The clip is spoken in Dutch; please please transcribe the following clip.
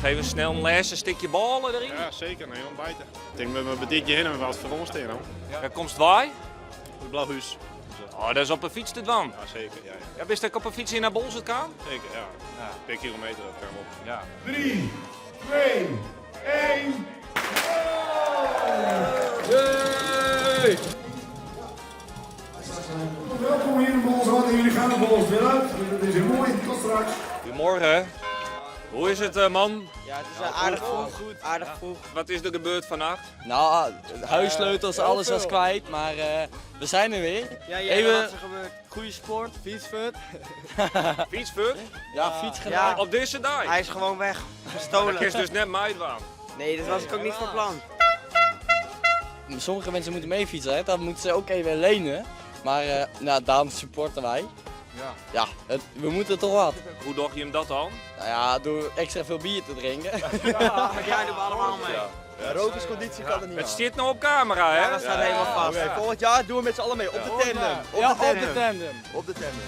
Geef een snel een les, een stukje ballen erin. Ja, zeker. Nee, ontbijten. Ik denk dat we met dit heen en wat voor ons tegen. Ja, komst wij? Het Blauwhuis. Oh, dat is op een fiets te doen. Ja, zeker. Ja, ja. Ja, wist ik op een fiets in naar Bols het kan? Zeker, ja. Per kilometer dat kan op. Ja. 3, 2, 1. Welkom hier in Bolsward en jullie gaan naar Bols weer uit. Het is heel mooi, tot straks. Goedemorgen. Hoe is het, man? Ja, het is aardig vroeg. Aardig vroeg. Wat is er gebeurd vannacht? Nou, huissleutels, alles was kwijt, maar we zijn er weer. Ja, even wat is er gebeurd? Goede sport, fietsfut. Fietsfut? Ja, fiets gedaan. Op deze dag? Hij is gewoon weg, Dat gestolen. is dus net meidwaan. Nee, dat was ik ook niet van plan. Sommige mensen moeten mee fietsen, hè? Dat moeten ze ook even lenen. Maar nou, daarom supporten wij. Ja, we moeten toch wat. Hoe dacht je hem dat dan? Nou ja, door extra veel bier te drinken. Maar jij doet allemaal mee. Ja, rokersconditie kan er niet Het aan. stiert nou op camera, hè? Ja, dat staat helemaal vast. Oké, volgend jaar doen we met z'n allen mee. Op de tandem. Ja, op de tandem. Op de tandem.